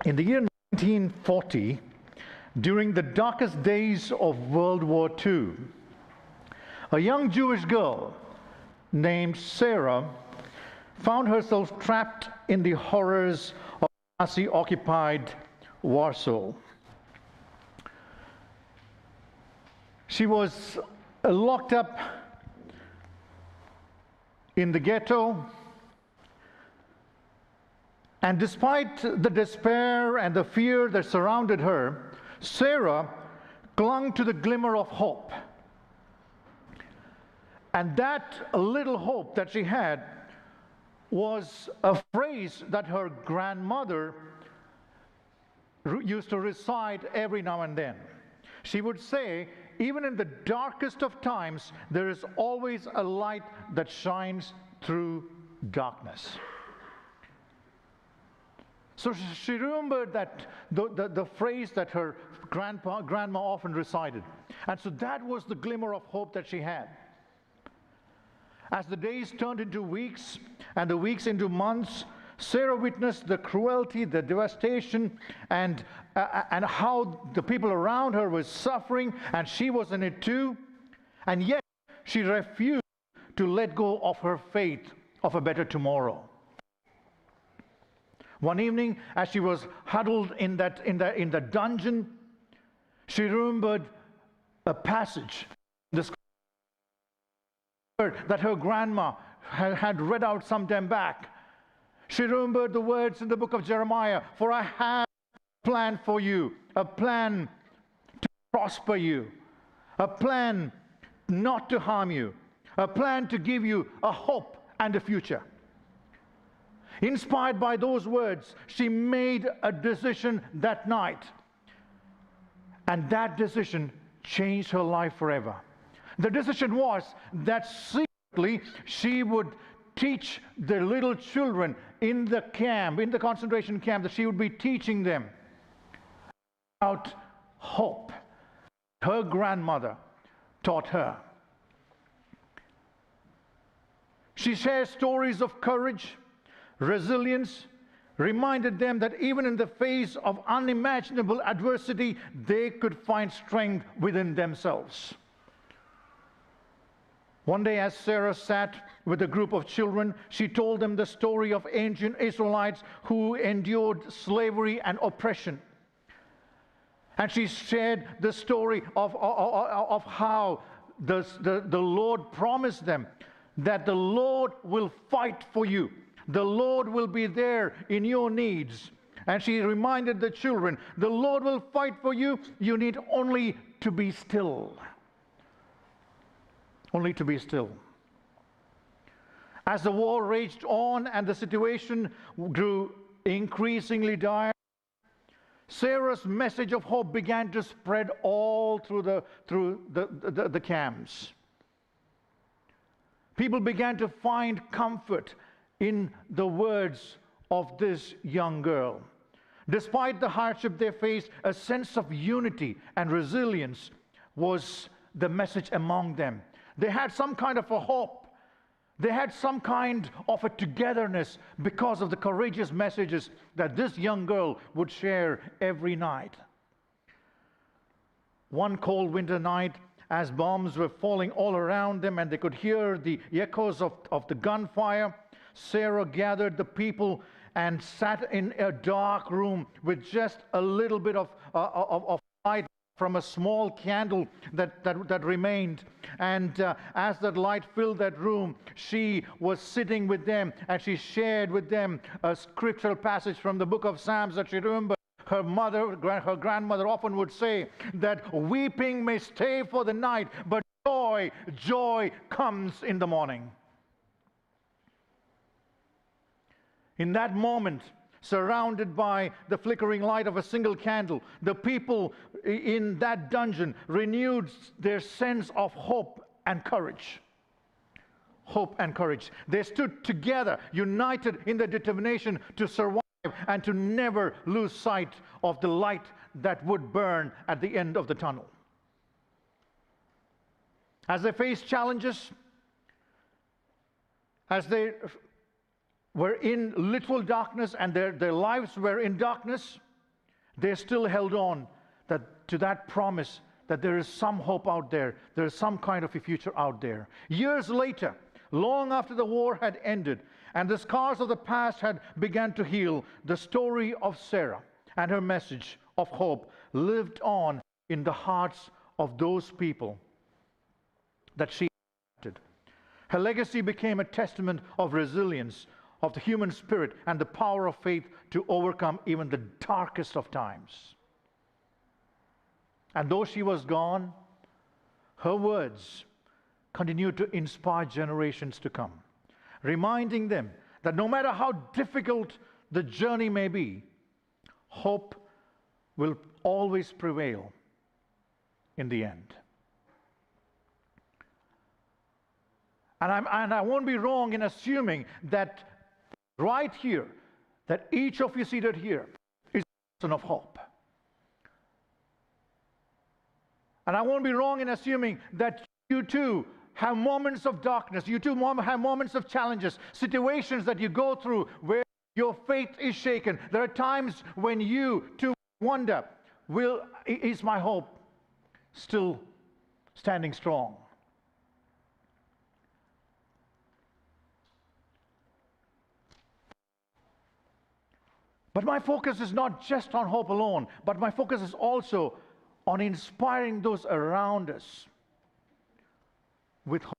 In the year 1940, during the darkest days of World War II, a young Jewish girl named Sarah found herself trapped in the horrors of Nazi-occupied Warsaw. She was locked up in the ghetto, and despite the despair and the fear that surrounded her, Sarah clung to the glimmer of hope. And that little hope that she had was a phrase that her grandmother used to recite every now and then. She would say, even in the darkest of times, there is always a light that shines through darkness. So she remembered that the phrase that her grandma often recited. And so that was the glimmer of hope that she had. As the days turned into weeks and the weeks into months, Sarah witnessed the cruelty, the devastation, and how the people around her were suffering, and she was in it too. And yet she refused to let go of her faith of a better tomorrow. One evening, as she was huddled in the dungeon, she remembered a passage that her grandma had read out some time back. She remembered the words in the book of Jeremiah, "For I have a plan for you, a plan to prosper you, a plan not to harm you, a plan to give you a hope and a future." Inspired by those words, she made a decision that night. And that decision changed her life forever. The decision was that secretly she would teach the little children in the camp, in the concentration camp, that she would be teaching them about hope. Her grandmother taught her. She shares stories of courage, resilience, reminded them that even in the face of unimaginable adversity, they could find strength within themselves. One day, as Sarah sat with a group of children, she told them the story of ancient Israelites who endured slavery and oppression. And she shared the story of how the Lord promised them that the Lord will fight for you. The Lord will be there in your needs. And she reminded the children, the Lord will fight for you. You need only to be still. Only to be still. As the war raged on and the situation grew increasingly dire, Sarah's message of hope began to spread all through the camps. People began to find comfort in the words of this young girl. Despite the hardship they faced, a sense of unity and resilience was the message among them. They had some kind of a hope. They had some kind of a togetherness because of the courageous messages that this young girl would share every night. One cold winter night, as bombs were falling all around them and they could hear the echoes of the gunfire, Sarah gathered the people and sat in a dark room with just a little bit of light from a small candle that remained. And as that light filled that room, she was sitting with them and she shared with them a scriptural passage from the book of Psalms that she remembered. Her grandmother often would say that weeping may stay for the night, but joy comes in the morning. In that moment, surrounded by the flickering light of a single candle, the people in that dungeon renewed their sense of hope and courage. Hope and courage. They stood together, united in their determination to survive and to never lose sight of the light that would burn at the end of the tunnel. As they faced challenges, as they were in literal darkness and their lives were in darkness, they still held on to that promise that there is some hope out there. There is some kind of a future out there. Years later, long after the war had ended and the scars of the past had begun to heal, the story of Sarah and her message of hope lived on in the hearts of those people that she impacted. Her legacy became a testament of resilience, of the human spirit, and the power of faith to overcome even the darkest of times. And though she was gone, her words continued to inspire generations to come, reminding them that no matter how difficult the journey may be, hope will always prevail in the end. And I won't be wrong in assuming that right here, that each of you seated here is a person of hope. And I won't be wrong in assuming that you too have moments of darkness. You too have moments of challenges, situations that you go through where your faith is shaken. There are times when you too wonder, is my hope still standing strong? But my focus is not just on hope alone, but my focus is also on inspiring those around us with hope.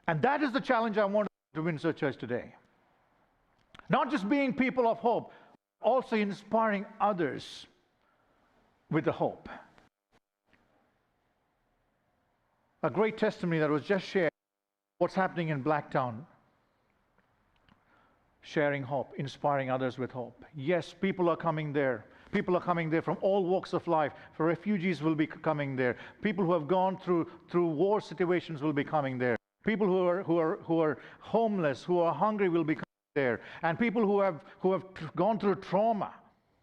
And that is the challenge I want to Windsor Church today. Not just being people of hope, also inspiring others with the hope. A great testimony that was just shared, what's happening in Blacktown. Sharing hope, inspiring others with hope. Yes, people are coming there. People are coming there from all walks of life. For refugees will be coming there. People who have gone through war situations will be coming there. People who are homeless, who are hungry will be coming there. And people who have gone through trauma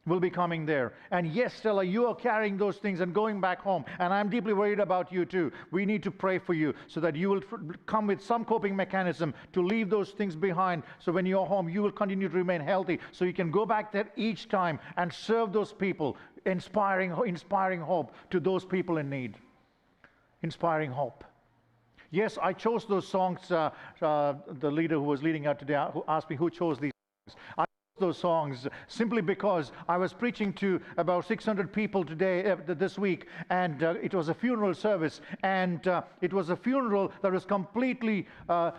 will be coming there. And yes, Stella, you are carrying those things and going back home. And I'm deeply worried about you too. We need to pray for you so that you will come with some coping mechanism to leave those things behind. So when you're home, you will continue to remain healthy. So you can go back there each time and serve those people, inspiring hope to those people in need. Inspiring hope. Yes, I chose those songs. The leader who was leading out today who asked me who chose these songs. I those songs simply because I was preaching to about 600 people today, this week, and it was a funeral service, and it was a funeral that was completely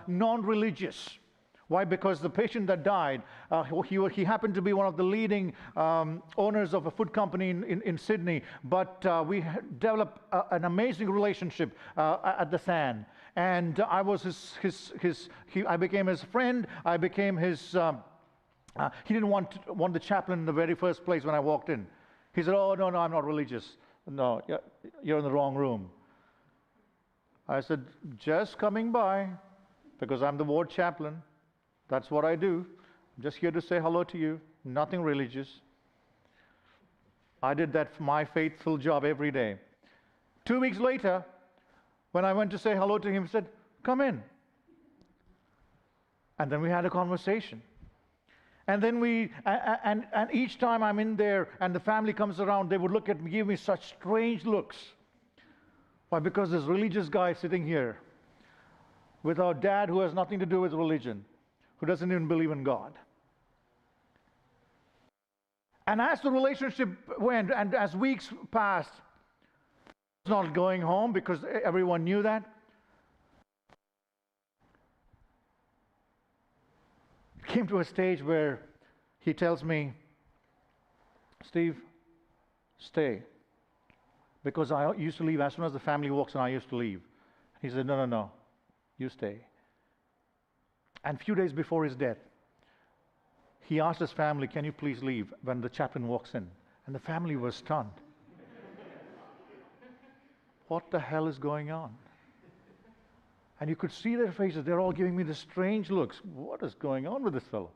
non-religious. Why? Because the patient that died, he happened to be one of the leading owners of a food company in Sydney, but we developed an amazing relationship at the San, and I was I became his friend. I became his. He didn't want the chaplain in the very first place when I walked in. He said, "Oh, no, I'm not religious. No, you're in the wrong room." I said, "Just coming by, because I'm the ward chaplain. That's what I do. I'm just here to say hello to you. Nothing religious." I did that for my faithful job every day. 2 weeks later, when I went to say hello to him, he said, "Come in." And then we had a conversation. And then and each time I'm in there and the family comes around, they would look at me, give me such strange looks. Why? Because this religious guy sitting here with our dad who has nothing to do with religion, who doesn't even believe in God. And as the relationship went and as weeks passed, I was not going home because everyone knew that. Came to a stage where he tells me, "Steve, stay." Because I used to leave as soon as the family walks in, I used to leave. He said, No, you stay. And a few days before his death, he asked his family, "Can you please leave?" when the chaplain walks in. And the family was stunned. What the hell is going on? And you could see their faces. They're all giving me the strange looks. What is going on with this fellow?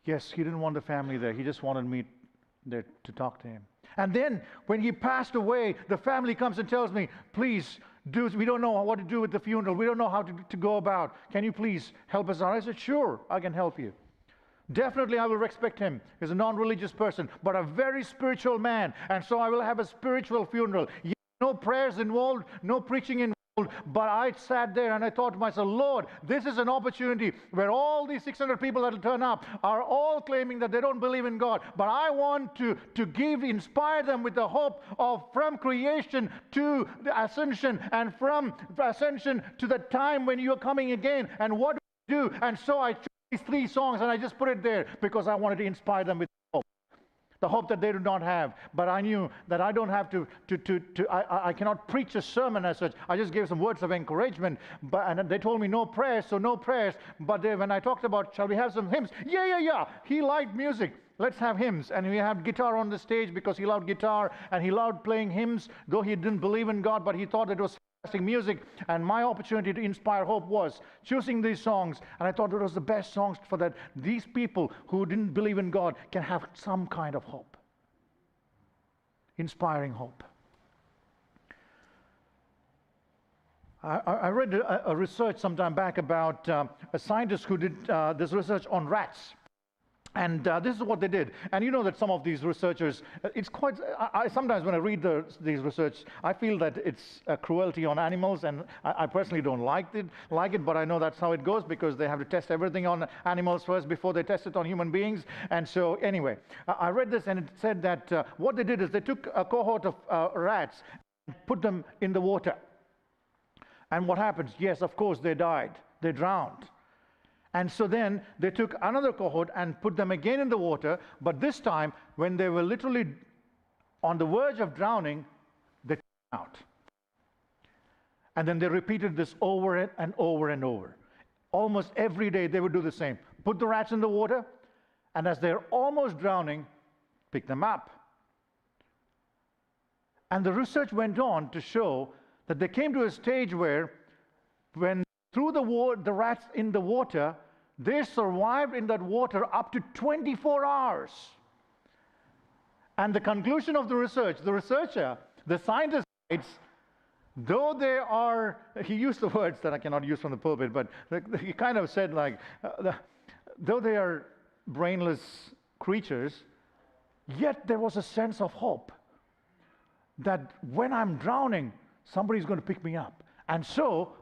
Yes, he didn't want the family there. He just wanted me there to talk to him. And then when he passed away, the family comes and tells me, "Please, we don't know what to do with the funeral. We don't know how to go about. Can you please help us out?" I said, "Sure, I can help you." Definitely I will respect him. He's a non-religious person, but a very spiritual man. And so I will have a spiritual funeral. No prayers involved, no preaching involved. But I sat there and I thought to myself, Lord, this is an opportunity where all these 600 people that will turn up are all claiming that they don't believe in God. But I want to inspire them with the hope of from creation to the ascension, and from ascension to the time when you are coming again. And what do I do? And so I chose these 3 songs and I just put it there because I wanted to inspire them with hope. The hope that they do not have. But I knew that I don't have I cannot preach a sermon as such. I just gave some words of encouragement. And they told me no prayers, so no prayers. But when I talked about, shall we have some hymns? Yeah. He liked music. Let's have hymns. And we had guitar on the stage because he loved guitar and he loved playing hymns, though he didn't believe in God, but he thought it was music. And my opportunity to inspire hope was choosing these songs, and I thought it was the best songs for that these people who didn't believe in God can have some kind of hope, inspiring hope. I read a research some time back about a scientist who did this research on rats. And this is what they did. And you know that some of these researchers, it's quite, sometimes when I read these research, I feel that it's a cruelty on animals, and I personally don't like it, but I know that's how it goes because they have to test everything on animals first before they test it on human beings. And so anyway, I read this and it said that what they did is they took a cohort of rats and put them in the water. And what happens? Yes, of course, they died. They drowned. And so then they took another cohort and put them again in the water, but this time, when they were literally on the verge of drowning, they came out. And then they repeated this over and over and over. Almost every day they would do the same. Put the rats in the water, and as they're almost drowning, pick them up. And the research went on to show that they came to a stage where when threw the rats in the water, they survived in that water up to 24 hours. And the conclusion of the research, the scientist writes, though they are, he used the words that I cannot use from the pulpit, but he kind of said like, though they are brainless creatures, yet there was a sense of hope that when I'm drowning, somebody's going to pick me up. And so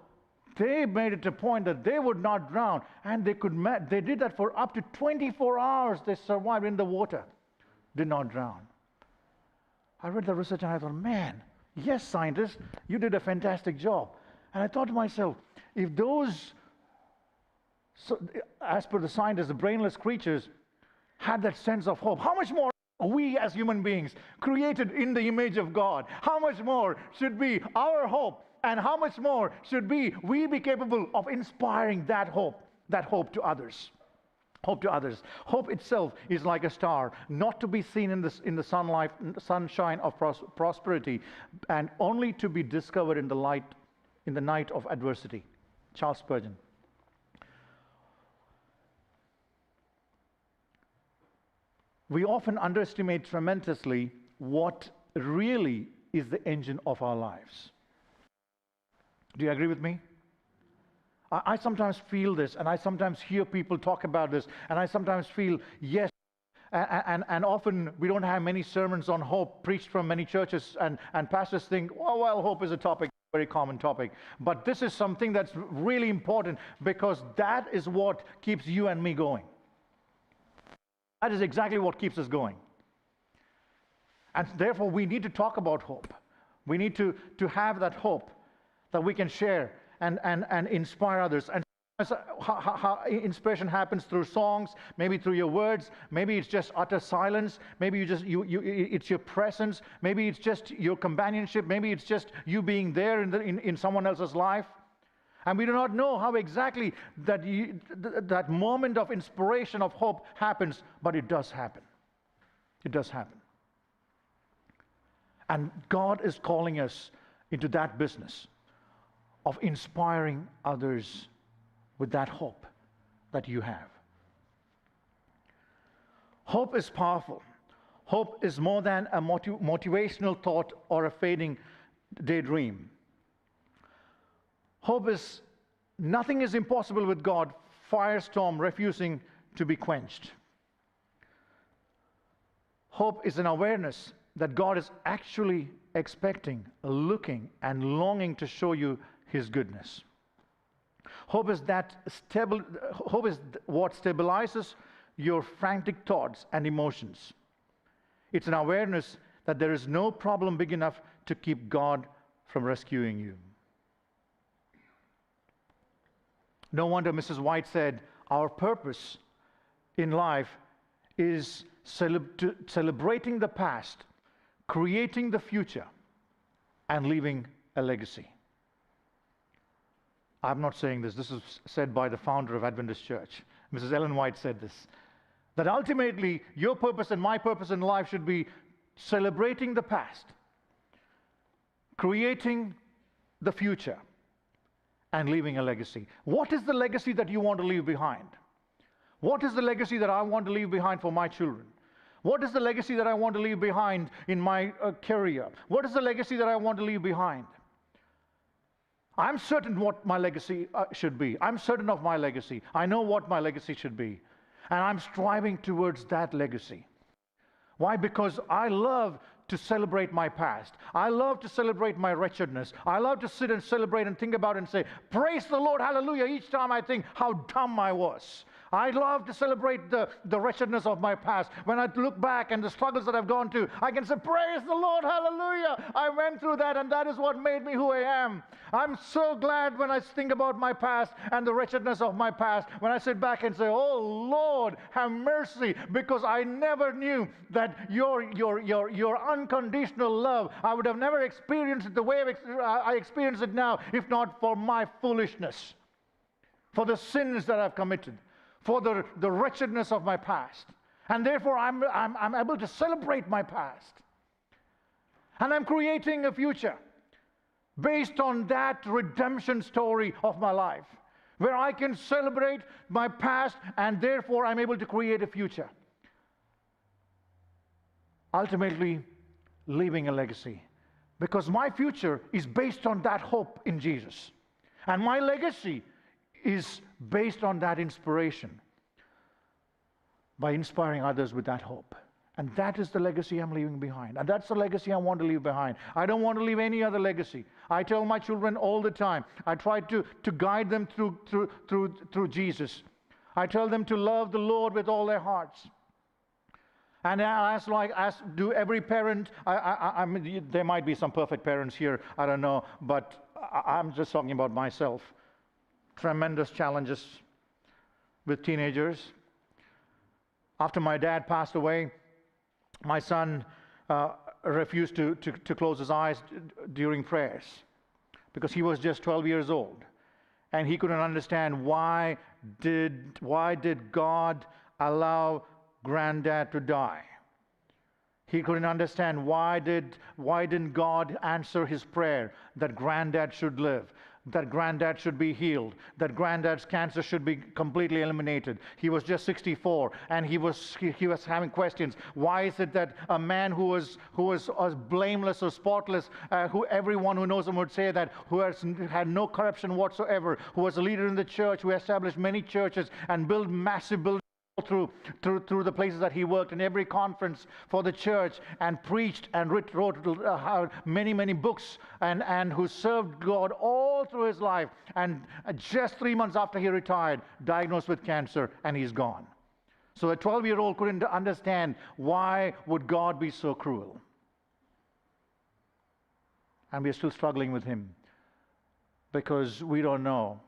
they made it a point that they would not drown, and they did that for up to 24 hours. They survived in the water, did not drown. I read the research and I thought, man, yes, scientists, you did a fantastic job. And I thought to myself, if those, as per the scientists, the brainless creatures had that sense of hope, how much more we as human beings, created in the image of God, how much more should be our hope? And how much more should we be capable of inspiring that hope to others? Hope to others. Hope itself is like a star, not to be seen in the sunshine of prosperity, and only to be discovered in the night of adversity. Charles Spurgeon. We often underestimate tremendously what really is the engine of our lives. Do you agree with me? I sometimes feel this, and I sometimes hear people talk about this, and I sometimes feel, yes, and often we don't have many sermons on hope preached from many churches, and pastors think, oh, well, hope is a topic, very common topic. But this is something that's really important, because that is what keeps you and me going. That is exactly what keeps us going. And therefore, we need to talk about hope. We need to have that hope that we can share and inspire others. And how inspiration happens through songs, maybe through your words, maybe it's just utter silence, maybe it's your presence, maybe it's just your companionship, maybe it's just you being there in someone else's life. And we do not know how exactly that moment of inspiration, of hope happens, but it does happen. It does happen. And God is calling us into that business of inspiring others with that hope that you have. Hope is powerful. Hope is more than a motivational thought or a fading daydream. Hope is, nothing is impossible with God, firestorm refusing to be quenched. Hope is an awareness that God is actually expecting, looking, and longing to show you His goodness. Hope is what stabilizes your frantic thoughts and emotions. It's an awareness that there is no problem big enough to keep God from rescuing you. No wonder Mrs. White said, our purpose in life is celebrating the past, creating the future, and leaving a legacy. I'm not saying this. This is said by the founder of Adventist Church. Mrs. Ellen White said this, that ultimately your purpose and my purpose in life should be celebrating the past, creating the future, and leaving a legacy. What is the legacy that you want to leave behind? What is the legacy that I want to leave behind for my children? What is the legacy that I want to leave behind in my career? What is the legacy that I want to leave behind? I'm certain what my legacy should be. I'm certain of my legacy. I know what my legacy should be. And I'm striving towards that legacy. Why? Because I love to celebrate my past. I love to celebrate my wretchedness. I love to sit and celebrate and think about it and say, praise the Lord, hallelujah, each time I think how dumb I was. I love to celebrate the wretchedness of my past. When I look back and the struggles that I've gone to, I can say, praise the Lord, hallelujah. I went through that and that is what made me who I am. I'm so glad when I think about my past and the wretchedness of my past, when I sit back and say, oh Lord, have mercy, because I never knew that your unconditional love, I would have never experienced it the way I experience it now, if not for my foolishness, for the sins that I've committed, for the wretchedness of my past. And therefore, I'm able to celebrate my past. And I'm creating a future based on that redemption story of my life, where I can celebrate my past, and therefore I'm able to create a future. Ultimately, leaving a legacy. Because my future is based on that hope in Jesus. And my legacy is based on that inspiration, by inspiring others with that hope. And that is the legacy I'm leaving behind. And that's the legacy I want to leave behind. I don't want to leave any other legacy. I tell my children all the time, I try to guide them through Jesus. I tell them to love the Lord with all their hearts. And as do every parent, I mean, there might be some perfect parents here, I don't know, but I'm just talking about myself. Tremendous challenges with teenagers. After my dad passed away, my son refused to close his eyes during prayers because he was just 12 years old. And he couldn't understand why did God allow Granddad to die. He couldn't understand why didn't God answer his prayer that Granddad should live, that Granddad should be healed, that Granddad's cancer should be completely eliminated. He was just 64, and he was having questions. Why is it that a man who was blameless or spotless, who everyone who knows him would say that, who has had no corruption whatsoever, who was a leader in the church, who established many churches and built massive buildings through the places that he worked, in every conference for the church, and preached and wrote many books, and who served God all through his life, and just 3 months after he retired, diagnosed with cancer, and he's gone. So a 12-year-old couldn't understand, why would God be so cruel? And we're still struggling with him because we don't know,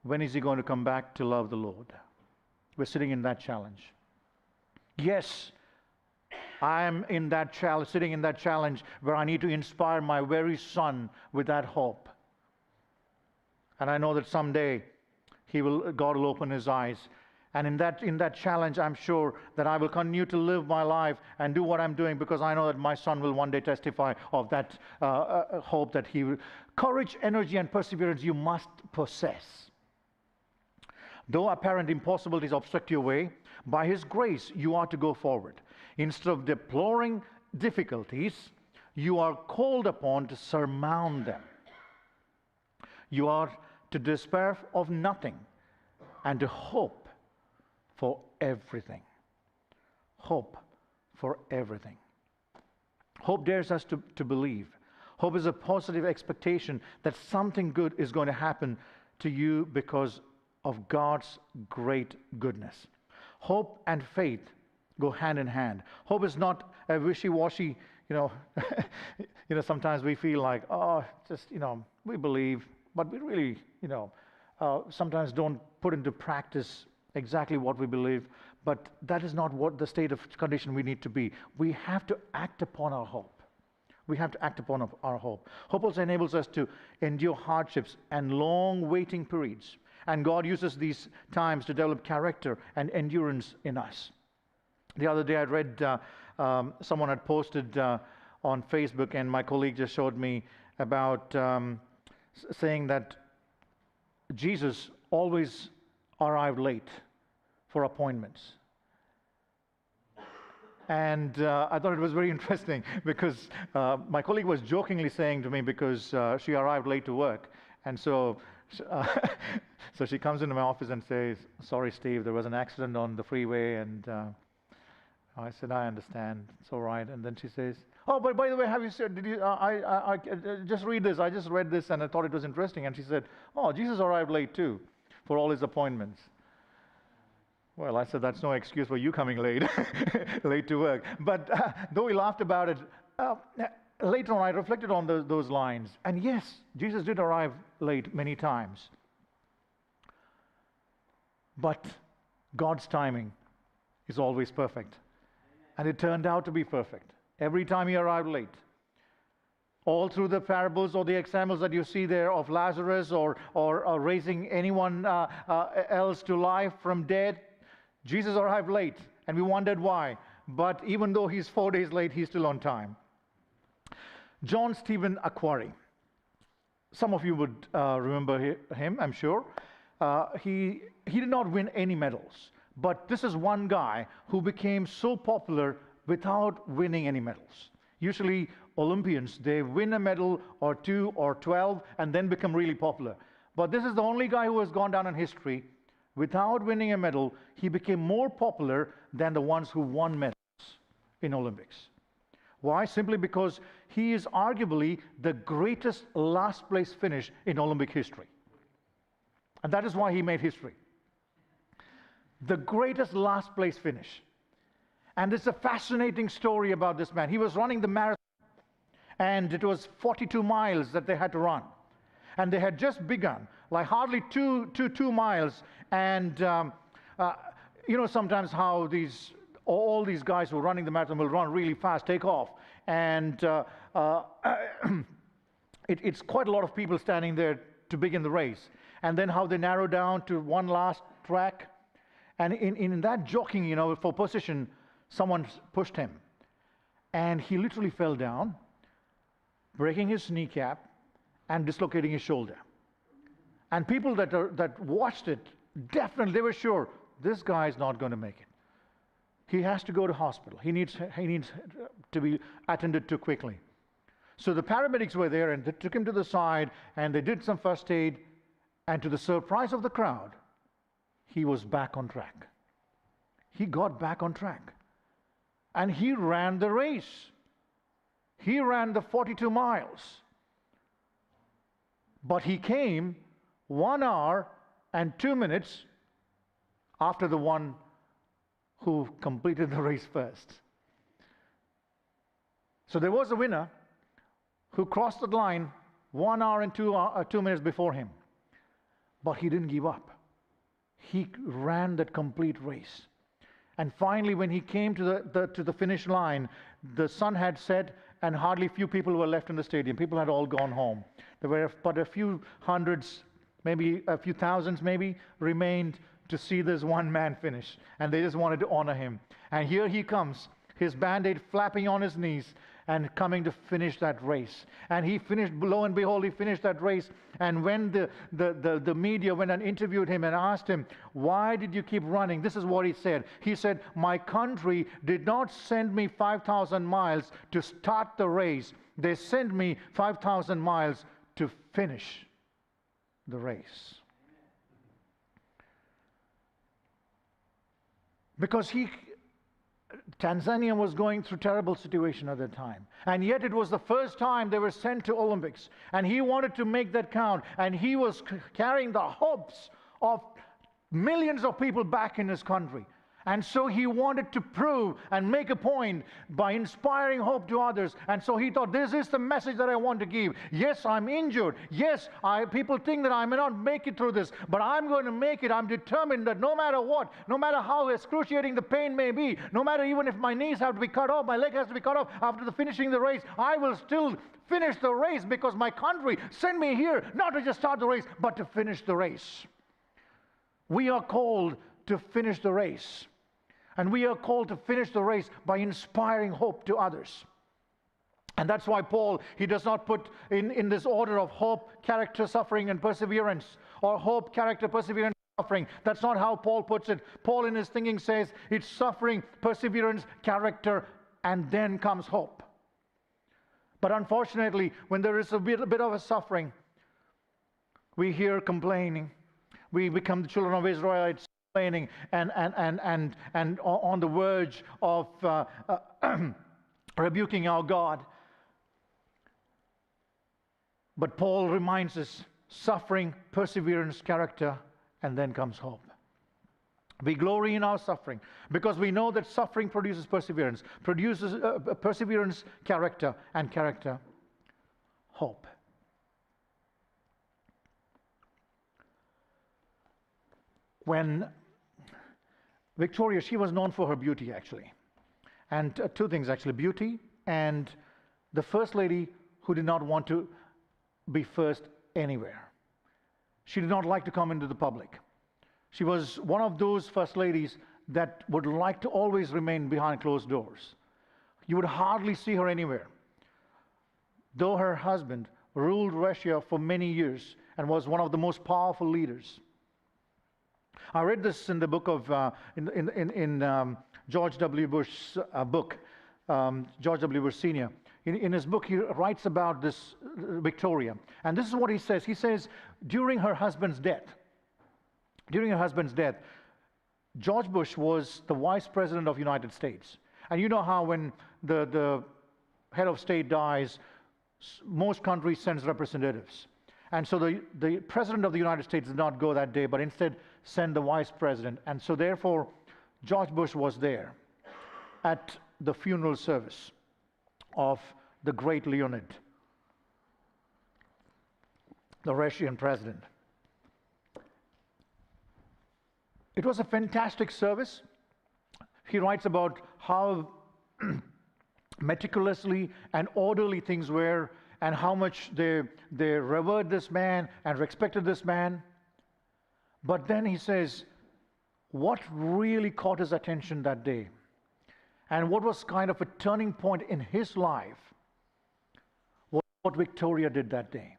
when is he going to come back to love the Lord? We're sitting in that challenge. Yes, I am in that challenge, sitting in that challenge where I need to inspire my very son with that hope. And I know that someday God will open his eyes. And in that challenge, I'm sure that I will continue to live my life and do what I'm doing, because I know that my son will one day testify of that hope that he will. Courage, energy, and perseverance you must possess. Though apparent impossibilities obstruct your way, by His grace you are to go forward. Instead of deploring difficulties, you are called upon to surmount them. You are to despair of nothing and to hope for everything. Hope for everything. Hope dares us to believe. Hope is a positive expectation that something good is going to happen to you because of God's great goodness. Hope and faith go hand in hand. Hope is not a wishy-washy, sometimes we feel like, we believe, but we really, sometimes don't put into practice exactly what we believe. But that is not what the state of condition we need to be. We have to act upon our hope. We have to act upon our hope. Hope also enables us to endure hardships and long waiting periods. And God uses these times to develop character and endurance in us. The other day I read someone had posted on Facebook, and my colleague just showed me about saying that Jesus always arrived late for appointments. And I thought it was very interesting because my colleague was jokingly saying to me, because she arrived late to work, and so she comes into my office and says, "Sorry, Steve, there was an accident on the freeway." And I said, "I understand. It's all right." And then she says, "Oh, but by the way, have you said? Did you? I just read this. I just read this, and I thought it was interesting." And she said, "Oh, Jesus arrived late too, for all his appointments." Well, I said, that's no excuse for you coming late, late to work. But though we laughed about it, later on I reflected on those lines. And yes, Jesus did arrive late many times. But God's timing is always perfect. And it turned out to be perfect. Every time he arrived late. All through the parables or the examples that you see there of Lazarus or raising anyone else to life from dead, Jesus arrived late, and we wondered why. But even though he's 4 days late, he's still on time. John Stephen Aquari. Some of you would remember him, I'm sure. He did not win any medals. But this is one guy who became so popular without winning any medals. Usually Olympians, they win a medal or 2 or 12 and then become really popular. But this is the only guy who has gone down in history. Without winning a medal, he became more popular than the ones who won medals in Olympics. Why? Simply because he is arguably the greatest last place finish in Olympic history. And that is why he made history. The greatest last place finish. And it's a fascinating story about this man. He was running the marathon, and it was 42 miles that they had to run. And they had just begun, like hardly two miles. And sometimes how all these guys who are running the marathon will run really fast, take off. And it's quite a lot of people standing there to begin the race. And then how they narrow down to one last track. And in that jockeying, for position, someone pushed him. And he literally fell down, breaking his kneecap and dislocating his shoulder. And people that watched it, definitely, they were sure, this guy is not going to make it. He has to go to hospital. He needs to be attended to quickly. So the paramedics were there, and they took him to the side, and they did some first aid. And to the surprise of the crowd, he was back on track. He got back on track. And he ran the race. He ran the 42 miles. But he came 1 hour and 2 minutes after the one who completed the race first. So there was a winner who crossed the line 1 hour and 2 minutes before him. But he didn't give up. He ran that complete race. And finally, when he came to the finish line, the sun had set and hardly few people were left in the stadium. People had all gone home. There were but a few hundreds, maybe a few thousands maybe, remained to see this one man finish. And they just wanted to honor him. And here he comes, his Band-Aid flapping on his knees and coming to finish that race. And he finished, lo and behold, he finished that race. And when the media went and interviewed him and asked him, why did you keep running? This is what he said. He said, my country did not send me 5,000 miles to start the race. They sent me 5,000 miles to finish the race. Because Tanzania was going through a terrible situation at that time. And yet it was the first time they were sent to Olympics. And he wanted to make that count. And he was carrying the hopes of millions of people back in his country. And so he wanted to prove and make a point by inspiring hope to others. And so he thought, this is the message that I want to give. Yes, I'm injured. Yes, people think that I may not make it through this, but I'm going to make it. I'm determined that no matter what, no matter how excruciating the pain may be, no matter even if my knees have to be cut off, my leg has to be cut off after finishing the race, I will still finish the race because my country sent me here not to just start the race, but to finish the race. We are called to finish the race. And we are called to finish the race by inspiring hope to others. And that's why Paul, he does not put in this order of hope, character, suffering, and perseverance, or hope, character, perseverance, suffering. That's not how Paul puts it. Paul in his thinking says it's suffering, perseverance, character, and then comes hope. But unfortunately, when there is a bit of a suffering, we hear complaining. We become the children of Israelites, and on the verge of rebuking our God. But Paul reminds us, suffering, perseverance, character, and then comes hope. We glory in our suffering because we know that suffering produces perseverance, perseverance, character, and character, hope. When Victoria, she was known for her beauty, actually. And two things, actually, beauty and the first lady who did not want to be first anywhere. She did not like to come into the public. She was one of those first ladies that would like to always remain behind closed doors. You would hardly see her anywhere. Though her husband ruled Russia for many years and was one of the most powerful leaders. I read this in the book of George W. Bush's book, George W. Bush Sr. In his book, he writes about this Victoria, and this is what he says. He says, during her husband's death, George Bush was the Vice President of the United States, and you know how when the head of state dies, most countries sends representatives. And so the President of the United States did not go that day, but instead sent the Vice President. And so therefore, George Bush was there at the funeral service of the great Leonid, the Russian president. It was a fantastic service. He writes about how meticulously and orderly things were, and how much they revered this man and respected this man. But then he says, what really caught his attention that day, and what was kind of a turning point in his life, was what Victoria did that day.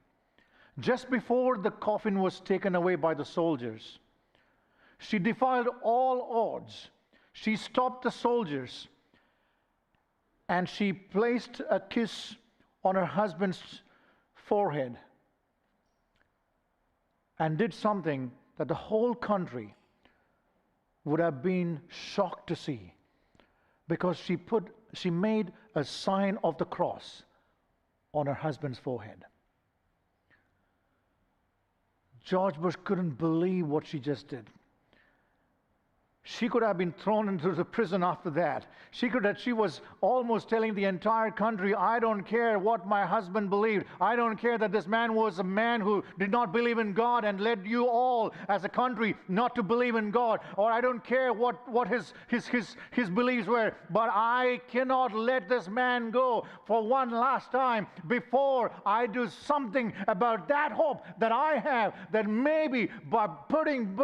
Just before the coffin was taken away by the soldiers, she defied all odds. She stopped the soldiers, and she placed a kiss on her husband's forehead and did something that the whole country would have been shocked to see, because she made a sign of the cross on her husband's forehead. George Bush couldn't believe what she just did. She could have been thrown into the prison after that. She was almost telling the entire country, I don't care what my husband believed. I don't care that this man was a man who did not believe in God and led you all as a country not to believe in God. Or I don't care what his beliefs were. But I cannot let this man go for one last time before I do something about that hope that I have, that maybe by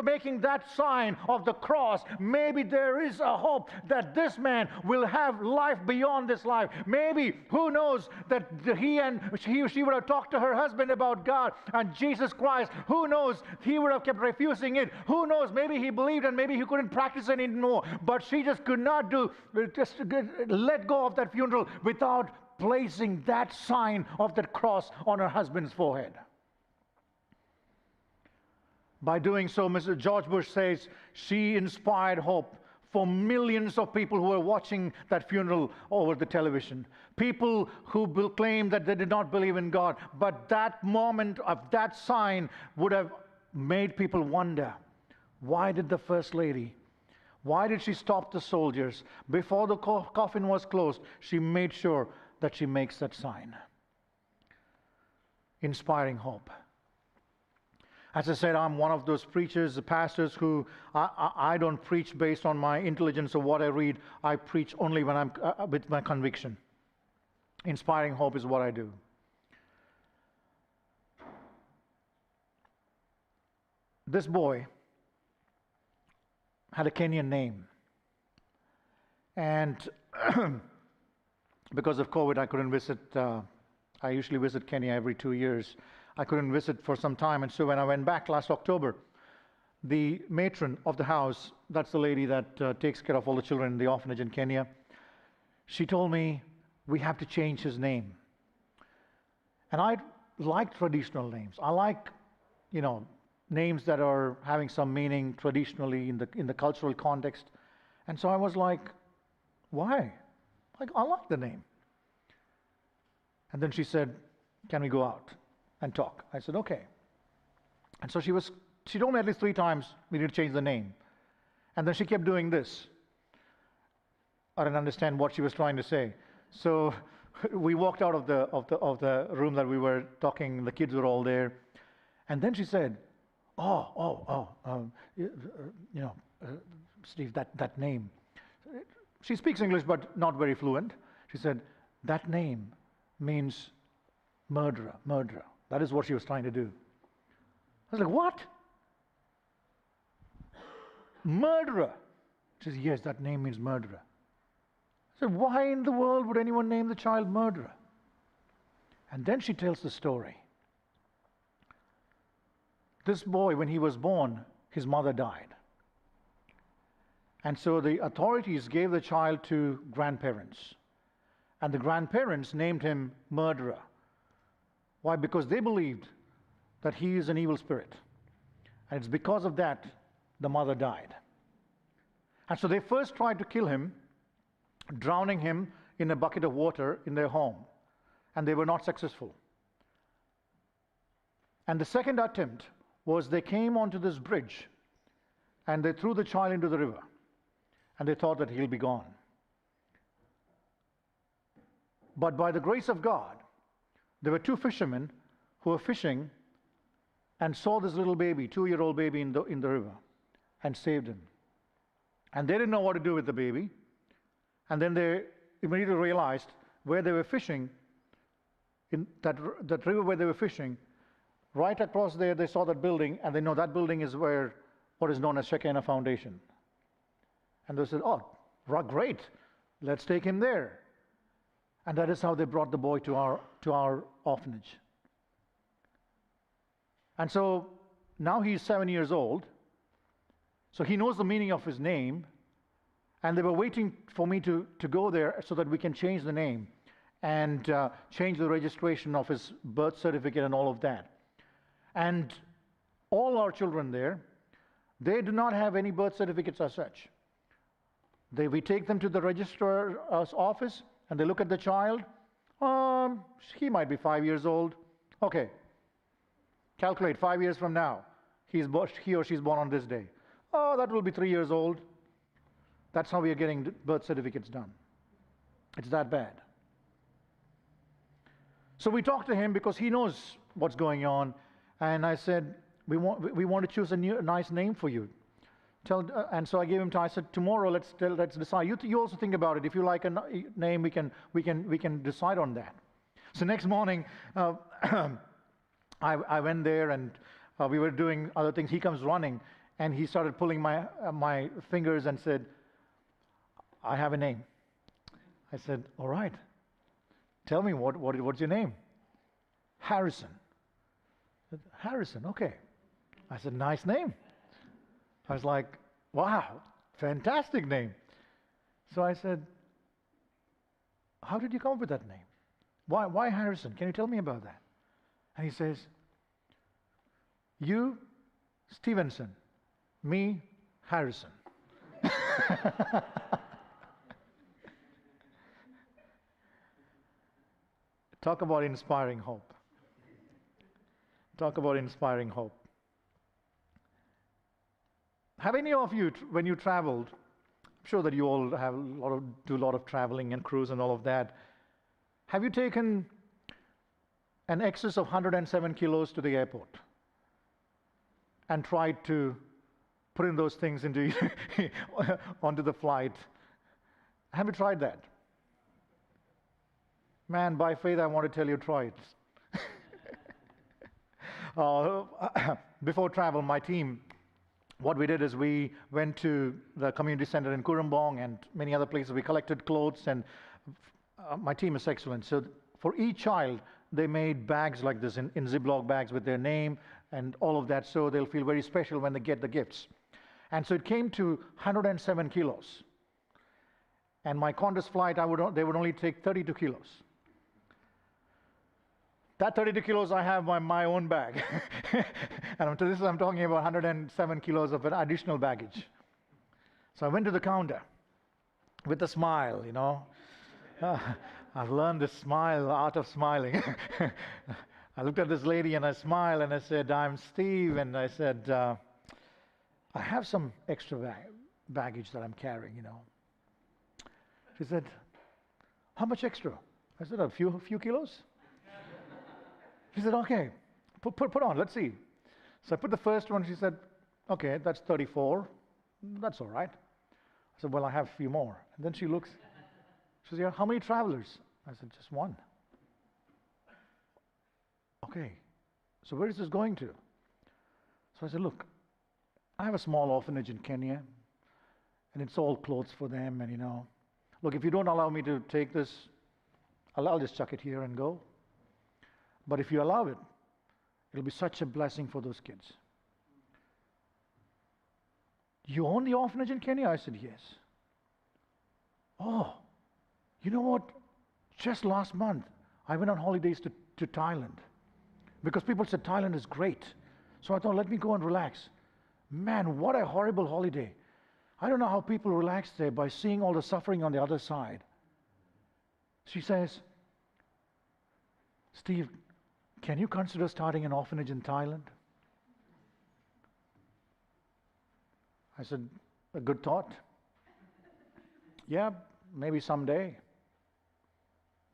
making that sign of the cross, maybe there is a hope that this man will have life beyond this life. Maybe, who knows, that she would have talked to her husband about God and Jesus Christ. Who knows, he would have kept refusing it. Who knows, maybe he believed and maybe he couldn't practice it anymore. But she just could not let go of that funeral without placing that sign of that cross on her husband's forehead. By doing so, Mr. George Bush says, she inspired hope for millions of people who were watching that funeral over the television. People who will claim that they did not believe in God. But that moment of that sign would have made people wonder, why did the First Lady, why did she stop the soldiers? Before the coffin was closed, she made sure that she makes that sign. Inspiring hope. As I said, I'm one of those preachers, the pastors who I don't preach based on my intelligence or what I read. I preach only when I'm with my conviction. Inspiring hope is what I do. This boy had a Kenyan name. And because of COVID, I couldn't visit. I usually visit Kenya every 2 years. I couldn't visit for some time, and so when I went back last October, the matron of the house, that's the lady that takes care of all the children in the orphanage in Kenya, she told me, we have to change his name. And I like traditional names. I like, names that are having some meaning traditionally in the cultural context. And so I was like, why? Like, I like the name. And then she said, can we go out and talk? I said, okay. And so she told me at least 3 times we need to change the name. And then she kept doing this. I didn't understand what she was trying to say. So we walked out of the room that we were talking, the kids were all there. And then she said, Steve, that name. She speaks English, but not very fluent. She said, that name means murderer. That is what she was trying to do. I was like, what? Murderer. She said, yes, that name means murderer. I said, why in the world would anyone name the child murderer? And then she tells the story. This boy, when he was born, his mother died. And so the authorities gave the child to grandparents. And the grandparents named him murderer. Why? Because they believed that he is an evil spirit. And it's because of that the mother died. And so they first tried to kill him, drowning him in a bucket of water in their home. And they were not successful. And the second attempt was they came onto this bridge and they threw the child into the river. And they thought that he'll be gone. But by the grace of God, there were 2 fishermen who were fishing and saw this little baby, 2-year-old baby in the river, and saved him. And they didn't know what to do with the baby. And then they immediately realized where they were fishing, in that river where they were fishing, right across there they saw that building, and they know that building is where what is known as Shekinah Foundation. And they said, oh, great, let's take him there. And that is how they brought the boy to our orphanage. And so now he's 7 years old. So he knows the meaning of his name. And they were waiting for me to go there so that we can change the name and change the registration of his birth certificate and all of that. And all our children there, they do not have any birth certificates as such. We take them to the registrar's office and they look at the child. He might be 5 years old. Okay. Calculate 5 years from now. He or she's born on this day. Oh, that will be 3 years old. That's how we are getting birth certificates done. It's that bad. So we talked to him because he knows what's going on. And I said, we want to choose a nice name for you. And so I gave him time. I said, tomorrow let's decide. You also think about it. If you like a name, we can decide on that. So next morning, I went there and we were doing other things. He comes running and he started pulling my fingers and said, I have a name. I said, all right. Tell me what's your name? Harrison. I said, Harrison, okay. I said, nice name. I was like, wow, fantastic name. So I said, how did you come up with that name? Why Harrison? Can you tell me about that? And he says, you, Stephenson, me, Harrison. Talk about inspiring hope. Talk about inspiring hope. Have any of you, when you traveled, I'm sure that you all have do a lot of traveling and cruise and all of that. Have you taken an excess of 107 kilos to the airport and tried to put in those things into onto the flight? Have you tried that? Man, by faith, I want to tell you, try it. Before travel, my team, what we did is we went to the community center in Kurumbong and many other places. We collected clothes, and my team is excellent. So for each child, they made bags like this in Ziploc bags with their name and all of that, so they'll feel very special when they get the gifts. And so it came to 107 kilos. And my Qantas flight, they would only take 32 kilos. That 32 kilos, I have my own bag. And I'm talking about 107 kilos of additional baggage. So I went to the counter with a smile, you know. I've learned the art of smiling. I looked at this lady and I smiled and I said, "I'm Steve." And I said, "I have some extra baggage that I'm carrying, you know." She said, "How much extra?" I said, "A few kilos." She said, "Okay, put on, let's see." So I put the first one. She said, "Okay, that's 34. That's all right." I said, "Well, I have a few more." And then she looks. She says, "Yeah, how many travelers?" I said, "Just one." "Okay, so where is this going to?" So I said, "Look, I have a small orphanage in Kenya, and it's all clothes for them. And, you know, look, if you don't allow me to take this, I'll just chuck it here and go. But if you allow it, it'll be such a blessing for those kids." "You own the orphanage in Kenya?" I said, "Yes." "Oh, you know what? Just last month, I went on holidays to Thailand because people said Thailand is great. So I thought, let me go and relax. Man, what a horrible holiday. I don't know how people relax there by seeing all the suffering on the other side." She says, "Steve, can you consider starting an orphanage in Thailand?" I said, "A good thought. Yeah, maybe someday."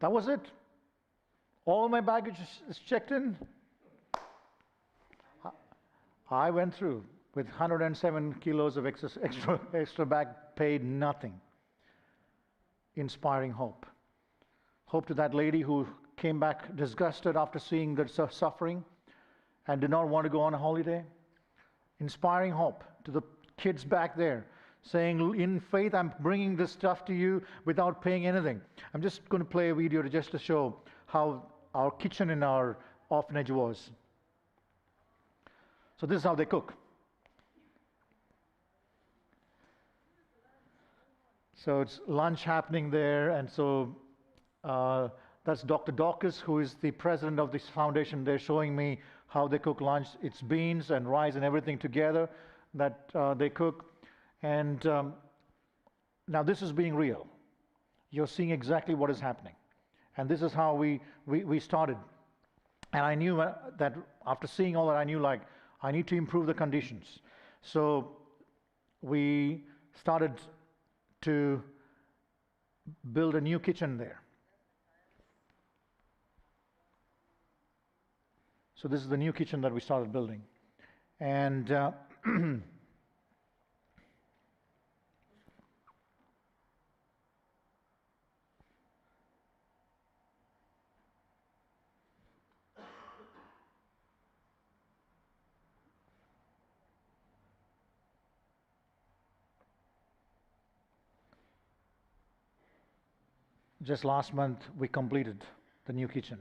That was it. All my baggage is checked in. I went through with 107 kilos of extra bag, paid nothing. Inspiring hope. Hope to that lady who came back disgusted after seeing the suffering and did not want to go on a holiday. Inspiring hope to the kids back there, saying, "In faith, I'm bringing this stuff to you without paying anything." I'm just going to play a video just to show how our kitchen in our orphanage was. So this is how they cook. So it's lunch happening there, and so that's Dr. Dawkins, who is the president of this foundation. They're showing me how they cook lunch. It's beans and rice and everything together that they cook. And now this is being real. You're seeing exactly what is happening. And this is how we started. And I knew that after seeing all that, I knew, like, I need to improve the conditions. So we started to build a new kitchen there. So this is the new kitchen that we started building. And just last month, we completed the new kitchen.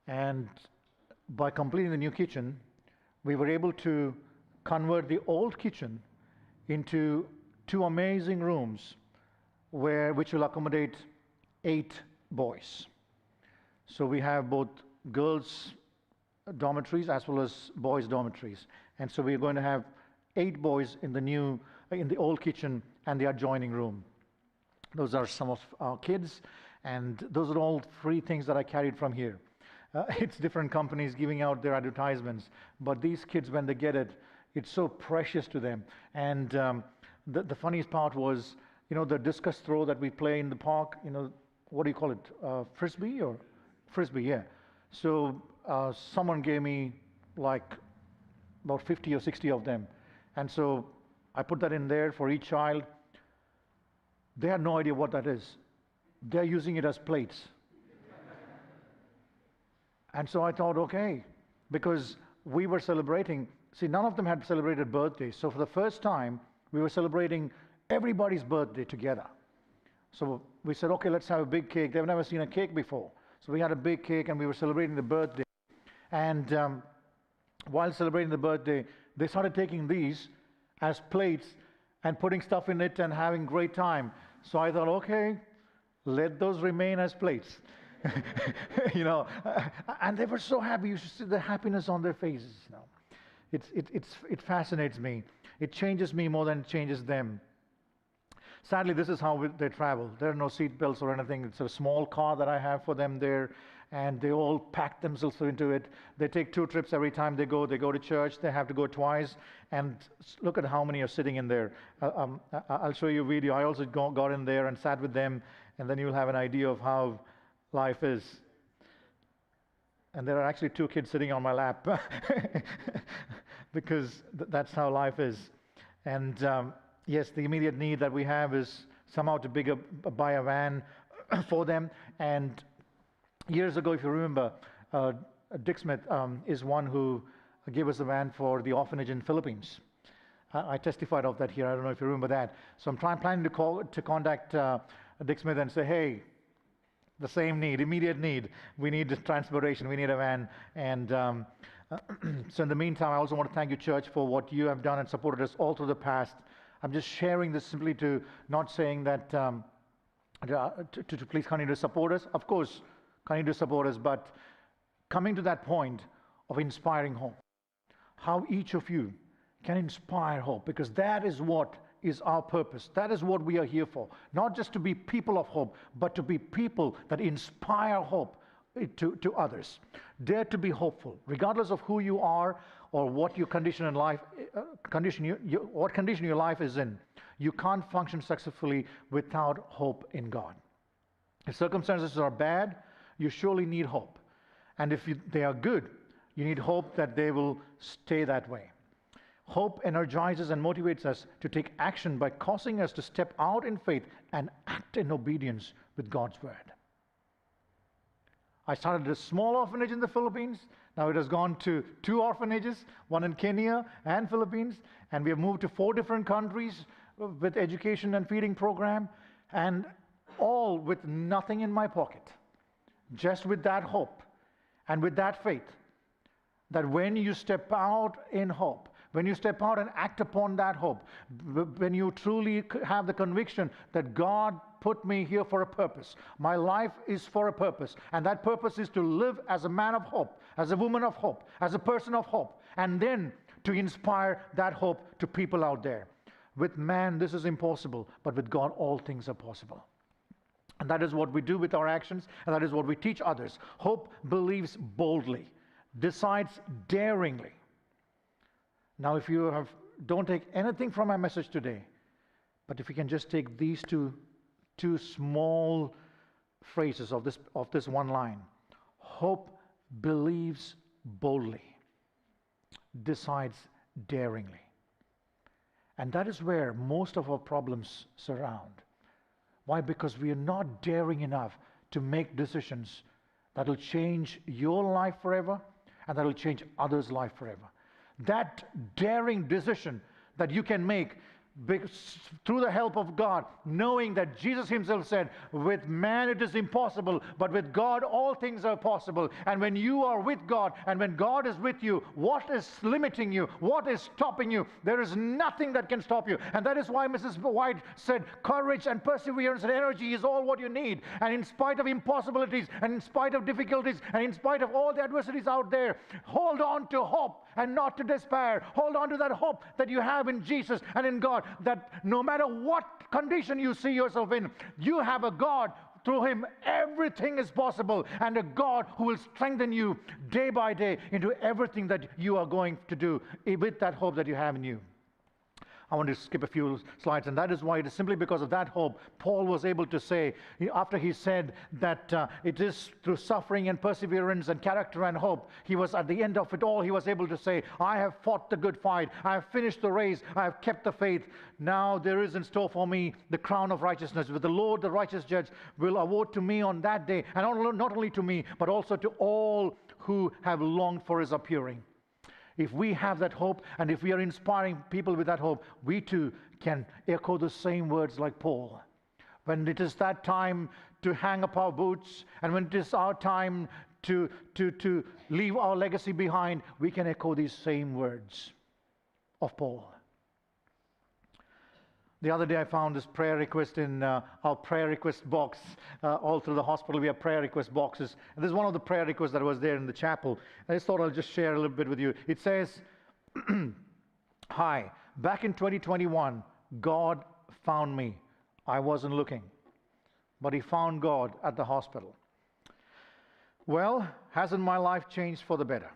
And by completing the new kitchen, we were able to convert the old kitchen into 2 amazing rooms which will accommodate 8 boys. So we have both girls' dormitories as well as boys' dormitories. And so we're going to have 8 boys in the old kitchen and the adjoining room. Those are some of our kids, and those are all free things that I carried from here. It's different companies giving out their advertisements, but these kids, when they get it, it's so precious to them. And the funniest part was, the discus throw that we play in the park, what do you call it? Frisbee or? Frisbee, yeah. So someone gave me like about 50 or 60 of them. And so I put that in there for each child. They had no idea what that is. They're using it as plates. And so I thought, okay, because we were celebrating, see, none of them had celebrated birthdays. So for the first time, we were celebrating everybody's birthday together. So we said, okay, let's have a big cake. They've never seen a cake before. So we had a big cake and we were celebrating the birthday. And while celebrating the birthday, they started taking these as plates and putting stuff in it and having great time. So I thought, okay, let those remain as plates. And they were so happy. You should see the happiness on their faces. It fascinates me. It changes me more than it changes them. Sadly, this is how they travel. There are no seat belts or anything. It's a small car that I have for them there, and they all pack themselves into it. They take 2 trips every time they go. They go to church. They have to go twice. And look at how many are sitting in there. I'll show you a video. I also got in there and sat with them, and then you'll have an idea of how life is. And there are actually 2 kids sitting on my lap because that's how life is. And yes, the immediate need that we have is somehow to buy a van for them. And years ago, if you remember, Dick Smith is one who gave us a van for the orphanage in Philippines. I testified of that here. I don't know if you remember that. So I'm planning to contact Dick Smith and say, hey, the same need, immediate need. We need transportation. We need a van. And so in the meantime, I also want to thank you, church, for what you have done and supported us all through the past. I'm just sharing this simply to not saying that to please continue to support us. Of course, continue to support us, but coming to that point of inspiring hope. How each of you can inspire hope, because that is what is our purpose. That is what we are here for. Not just to be people of hope, but to be people that inspire hope to others. Dare to be hopeful, regardless of who you are or what your condition in life, what condition your life is in. You can't function successfully without hope in God. If circumstances are bad, you surely need hope. And if they are good, you need hope that they will stay that way. Hope energizes and motivates us to take action by causing us to step out in faith and act in obedience with God's word. I started a small orphanage in the Philippines. Now it has gone to 2 orphanages, one in Kenya and Philippines, and we have moved to 4 different countries with education and feeding program, and all with nothing in my pocket, just with that hope and with that faith, that when you step out in hope, when you step out and act upon that hope, when you truly have the conviction that God put me here for a purpose, my life is for a purpose, and that purpose is to live as a man of hope, as a woman of hope, as a person of hope, and then to inspire that hope to people out there. With man, this is impossible, but with God, all things are possible. And that is what we do with our actions, and that is what we teach others. Hope believes boldly, decides daringly. Now, if you don't take anything from my message today, but if you can just take these two small phrases of this one line: hope believes boldly, decides daringly. And that is where most of our problems surround. Why? Because we are not daring enough to make decisions that will change your life forever and that will change others' life forever. That daring decision that you can make, through the help of God, knowing that Jesus himself said, with man it is impossible, but with God all things are possible. And when you are with God, and when God is with you, what is limiting you? What is stopping you? There is nothing that can stop you. And that is why Mrs. White said, courage and perseverance and energy is all what you need. And in spite of impossibilities, and in spite of difficulties, and in spite of all the adversities out there, hold on to hope and not to despair. Hold on to that hope that you have in Jesus and in God, that no matter what condition you see yourself in, you have a God. Through him, everything is possible, and a God who will strengthen you day by day into everything that you are going to do with that hope that you have in you. I want to skip a few slides, and that is why it is simply because of that hope Paul was able to say, after he said that it is through suffering and perseverance and character and hope, he was at the end of it all, he was able to say, I have fought the good fight, I have finished the race, I have kept the faith. Now there is in store for me the crown of righteousness, with the Lord, the righteous judge, will award to me on that day, and not only to me, but also to all who have longed for his appearing. If we have that hope, and if we are inspiring people with that hope, we too can echo the same words like Paul. When it is that time to hang up our boots, and when it is our time to leave our legacy behind, we can echo these same words of Paul. The other day I found this prayer request in our prayer request box. All through the hospital we have prayer request boxes. And this is one of the prayer requests that was there in the chapel. I just thought I'll just share a little bit with you. It says, hi, back in 2021, God found me. I wasn't looking. But he found God at the hospital. Well, hasn't my life changed for the better?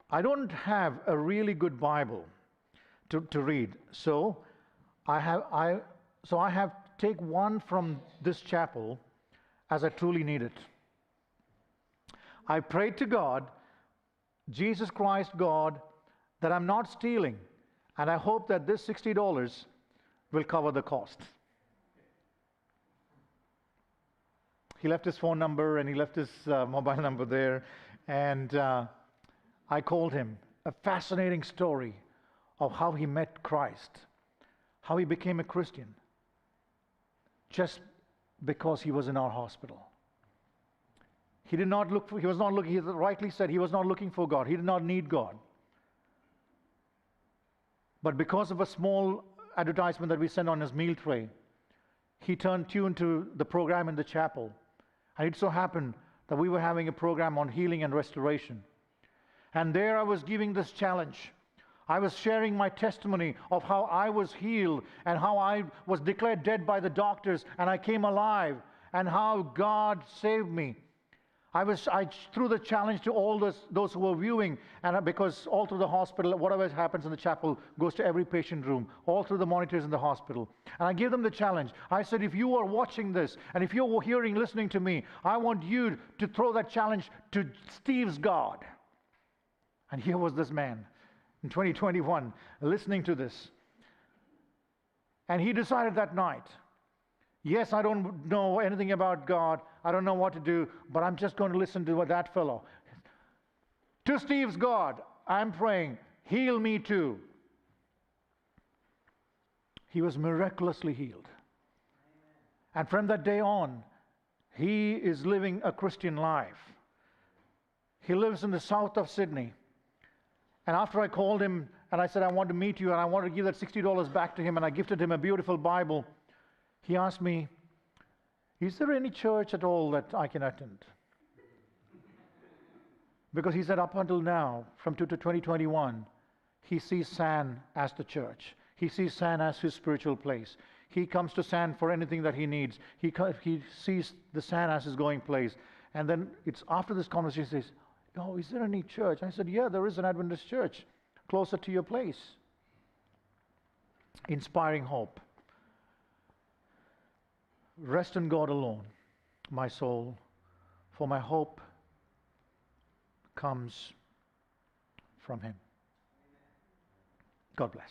I don't have a really good Bible to read. So I have to take one from this chapel as I truly need it. I prayed to God, Jesus Christ God, that I'm not stealing, and I hope that this $60 will cover the cost. He left his phone number and he left his mobile number there, and I called him. A fascinating story of how he met Christ, how he became a Christian, just because he was in our hospital. He did not look for, he was not looking, he rightly said, he was not looking for God. He did not need God. But because of a small advertisement that we sent on his meal tray, he turned tune to the program in the chapel. And it so happened that we were having a program on healing and restoration. And there I was giving this challenge. I was sharing my testimony of how I was healed and how I was declared dead by the doctors and I came alive, and how God saved me. I threw the challenge to all those who were viewing, and because all through the hospital, whatever happens in the chapel goes to every patient room, all through the monitors in the hospital. And I gave them the challenge. I said, if you are watching this, and if you're listening to me, I want you to throw that challenge to Steve's God. And here was this man in 2021 listening to this. And he decided that night, yes, I don't know anything about God, I don't know what to do, but I'm just going to listen to that fellow. To Steve's God, I'm praying, heal me too. He was miraculously healed. And from that day on, he is living a Christian life. He lives in the south of Sydney. And after I called him and I said, I want to meet you and I want to give that $60 back to him, and I gifted him a beautiful Bible, he asked me, is there any church at all that I can attend? Because he said up until now, from 2021, he sees San as the church. He sees San as his spiritual place. He comes to San for anything that he needs. He sees the San as his going place. And then it's after this conversation, he says, oh, is there any church? I said, yeah, there is an Adventist church closer to your place. Inspiring hope. Rest in God alone, my soul, for my hope comes from him. God bless.